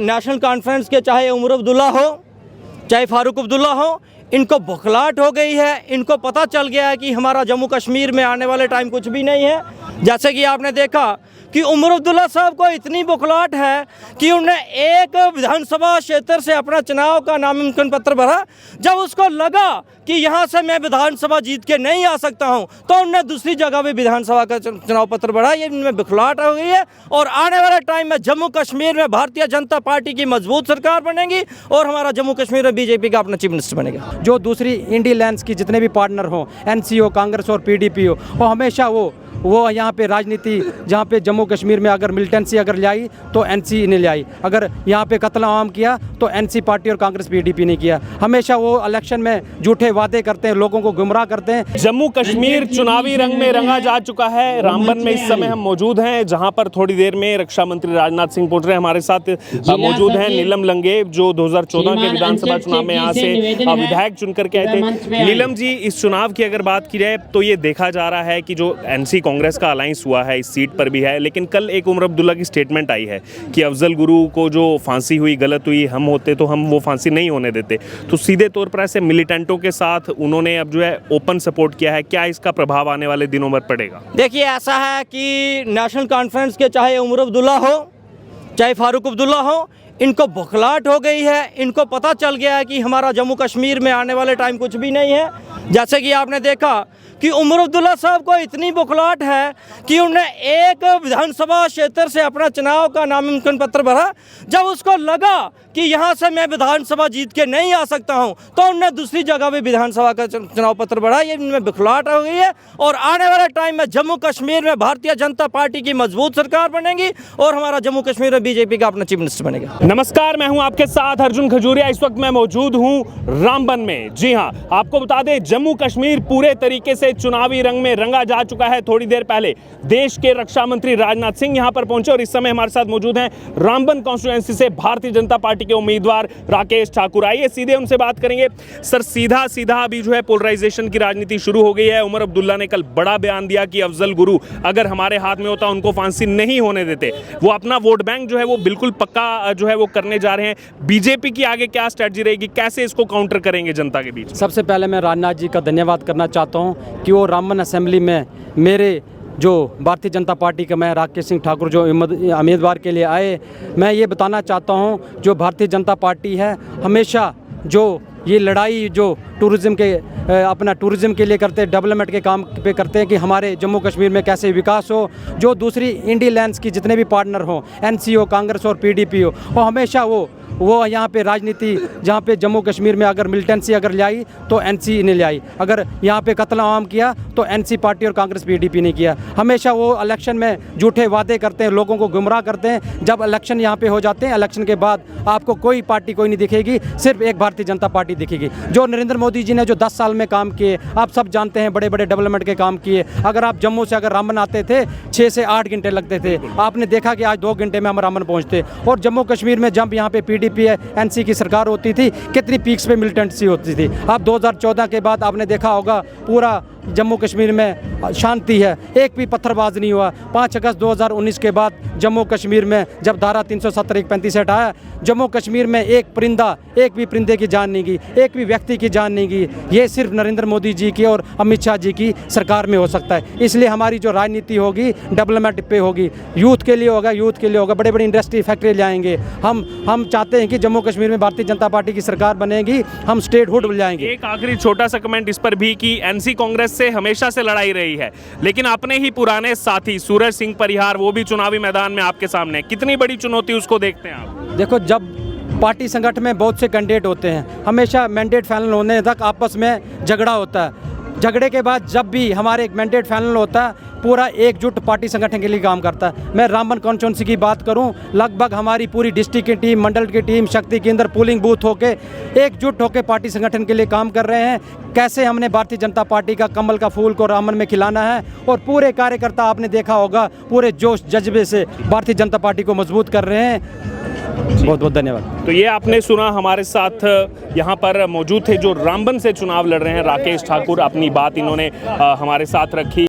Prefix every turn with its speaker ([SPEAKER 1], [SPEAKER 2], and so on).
[SPEAKER 1] National conference के चाहे उमर अब्दुल्ला हो चाहे फारूक अब्दुल्ला हो, इनको बौखलाहट हो गई है। इनको पता चल गया है कि हमारा जम्मू कश्मीर में आने वाले टाइम कुछ भी नहीं है। जैसे कि आपने देखा कि उमर अब्दुल्ला साहब को इतनी बौखलाहट है कि उन्होंने एक विधानसभा क्षेत्र से अपना चुनाव का नामांकन पत्र भरा। जब उसको लगा कि यहाँ से मैं विधानसभा जीत के नहीं आ सकता हूँ, तो उन्होंने दूसरी जगह भी विधानसभा का चुनाव पत्र भरा। ये इनमें बौखलाहट हो गई है और आने वाले टाइम में जम्मू कश्मीर में भारतीय जनता पार्टी की मजबूत सरकार बनेगी और हमारा जम्मू कश्मीर में बीजेपी का अपना चीफ मिनिस्टर बनेगा।
[SPEAKER 2] जो दूसरी इंडी लाइन्स की जितने भी पार्टनर हों, एनसी हो, कांग्रेस और पीडीपी हो, वो हमेशा वो यहाँ पे राजनीति, जहाँ पे जम्मू कश्मीर में अगर मिलिटेंसी अगर ले आई तो एनसी ने ले आई, अगर यहाँ पे कत्ल आम किया तो एनसी पार्टी और कांग्रेस पीडीपी ने किया। हमेशा वो इलेक्शन में झूठे वादे करते हैं, लोगों को गुमराह करते हैं।
[SPEAKER 3] जम्मू कश्मीर चुनावी रंग में रंगा जा चुका है। रामबन में इस समय हम मौजूद हैं, जहां पर थोड़ी देर में रक्षा मंत्री राजनाथ सिंह पहुंच रहे हैं। हमारे साथ मौजूद हैं नीलम लंगेव, जो 2014 के विधानसभा चुनाव में यहाँ से विधायक चुन करके आए थे। नीलम जी, इस चुनाव की अगर बात की जाए तो ये देखा जा रहा है कि जो एनसी कांग्रेस का अलायंस हुआ है इस सीट पर भी है, लेकिन कल एक उमर अब्दुल्ला की स्टेटमेंट आई है कि अफजल गुरु को जो फांसी हुई गलत हुई, हम होते तो हम वो फांसी नहीं होने देते। तो सीधे तौर पर ऐसे मिलिटेंटों के साथ उन्होंने अब जो है ओपन सपोर्ट किया है। क्या इसका प्रभाव आने वाले दिनों में पड़ेगा?
[SPEAKER 1] देखिए, ऐसा है कि नेशनल कॉन्फ्रेंस के चाहे उमर अब्दुल्ला हो चाहे फारूक अब्दुल्ला हो, इनको बौखलाहट हो गई है। इनको पता चल गया है कि हमारा जम्मू कश्मीर में आने वाले टाइम कुछ भी नहीं है। जैसे कि आपने देखा कि उमर अब्दुल्ला साहब को इतनी बौखलाहट है कि उन्होंने एक विधानसभा क्षेत्र से अपना चुनाव का नामांकन पत्र भरा। जब उसको लगा कि यहाँ से मैं विधानसभा जीत के नहीं आ सकता हूँ, तो उन्होंने दूसरी जगह भी विधानसभा का चुनाव पत्र भरा। ये इनमें बौखलाहट हो गई है और आने वाले टाइम में जम्मू कश्मीर में भारतीय जनता पार्टी की मजबूत सरकार बनेगी और हमारा जम्मू कश्मीर में बीजेपी का अपना चीफ मिनिस्टर बनेगा।
[SPEAKER 3] नमस्कार, मैं हूं आपके साथ अर्जुन खजूरिया। इस वक्त मैं मौजूद हूं रामबन में। जी हां, आपको बता दें, जम्मू कश्मीर पूरे तरीके से चुनावी रंग में रंगा जा चुका है। थोड़ी देर पहले देश के रक्षा मंत्री राजनाथ सिंह यहां पर पहुंचे और इस समय हमारे साथ मौजूद हैं रामबन कॉन्स्टिट्यूएंसी से भारतीय जनता पार्टी के उम्मीदवार राकेश ठाकुर। आइए सीधे उनसे बात करेंगे। सर, सीधा अभी जो है पोलराइजेशन की राजनीति शुरू हो गई है। उमर अब्दुल्ला ने कल बड़ा बयान दिया कि अफजल गुरु अगर हमारे हाथ में होता उनको फांसी नहीं होने देते। वो अपना वोट बैंक जो है वो बिल्कुल पक्का जो है वो करने जा रहे हैं। बीजेपी की आगे क्या स्ट्रेटजी रहेगी, कैसे इसको काउंटर करेंगे जनता के बीच?
[SPEAKER 2] सबसे पहले मैं राजनाथ जी का धन्यवाद करना चाहता हूँ कि वो रामबन असेंबली में मेरे जो भारतीय जनता पार्टी का मैं राकेश सिंह ठाकुर जो उम्मीदवार के लिए आए। मैं ये बताना चाहता हूँ, जो भारतीय जनता पार्टी है हमेशा जो ये लड़ाई जो टूरिज़्म के अपना टूरिज़्म के लिए करते हैं, डेवलपमेंट के काम पे करते हैं कि हमारे जम्मू कश्मीर में कैसे विकास हो। जो दूसरी इंडी लाइन्स की जितने भी पार्टनर हों, एनसी हो, कांग्रेस और पीडीपी हो, वो हमेशा वो यहाँ पे राजनीति, जहाँ पे जम्मू कश्मीर में अगर मिलिटेंसी अगर ले आई तो एनसी ने ले आई, अगर यहाँ पे कत्ल आम किया तो एनसी पार्टी और कांग्रेस पीडीपी ने किया। हमेशा वो इलेक्शन में झूठे वादे करते हैं, लोगों को गुमराह करते हैं। जब इलेक्शन यहाँ पे हो जाते हैं, इलेक्शन के बाद आपको कोई पार्टी कोई नहीं दिखेगी, सिर्फ एक भारतीय जनता पार्टी दिखेगी। जो नरेंद्र मोदी जी ने जो 10 साल में काम किए, आप सब जानते हैं, बड़े बड़े डेवलपमेंट के काम किए। अगर आप जम्मू से अगर रामबन आते थे 6 से 8 घंटे लगते थे, आपने देखा कि आज 2 घंटे में हम रामबन पहुँचते। और जम्मू कश्मीर में जब यहाँ पे पीडीपी एनसी की सरकार होती थी, कितनी पीक्स पे मिलिटेंसी होती थी। अब 2014 के बाद आपने देखा होगा पूरा जम्मू कश्मीर में शांति है, एक भी पत्थरबाज नहीं हुआ। 5 अगस्त 2019 के बाद जम्मू कश्मीर में जब धारा 370 135 से हटाया, जम्मू कश्मीर में एक भी परिंदे की जान नहीं गई, एक भी व्यक्ति की जान नहीं गई। ये सिर्फ नरेंद्र मोदी जी की और अमित शाह जी की सरकार में हो सकता है। इसलिए हमारी जो राजनीति होगी डेवलपमेंट पे होगी, यूथ के लिए होगा, बड़े बड़े इंडस्ट्री फैक्ट्री ले आएंगे। हम चाहते हैं कि जम्मू कश्मीर में भारतीय जनता पार्टी की सरकार बनेगी, हम स्टेटहुड मिल जाएंगे।
[SPEAKER 3] एक आखिरी छोटा सा कमेंट इस पर भी कि एनसी कांग्रेस से हमेशा से लड़ाई रही है, लेकिन अपने ही पुराने साथी सूरज सिंह परिहार वो भी चुनावी मैदान में आपके सामने, कितनी बड़ी चुनौती उसको देखते हैं आप?
[SPEAKER 2] देखो, जब पार्टी संगठन में बहुत से कैंडिडेट होते हैं, हमेशा मैंडेट फाइनल होने तक आपस में झगड़ा होता है। झगड़े के बाद जब भी हमारे एक मैंडेट फाइनल होता है, पूरा एकजुट पार्टी संगठन के लिए काम करता है। मैं रामबन कॉन्स्टिट्यूएंसी की बात करूं, लगभग हमारी पूरी डिस्ट्रिक्ट की टीम, मंडल की टीम, शक्ति केंद्र, पोलिंग बूथ होके एकजुट होकर पार्टी संगठन के लिए काम कर रहे हैं। कैसे हमने भारतीय जनता पार्टी का कमल का फूल को रामबन में खिलाना है, और पूरे कार्यकर्ता आपने देखा होगा पूरे जोश जज्बे से भारतीय जनता पार्टी को मजबूत कर रहे हैं। बहुत बहुत धन्यवाद।
[SPEAKER 3] तो ये आपने सुना, हमारे साथ यहाँ पर मौजूद थे जो रामबन से चुनाव लड़ रहे हैं राकेश ठाकुर। अपनी बात इन्होंने हमारे साथ रखी।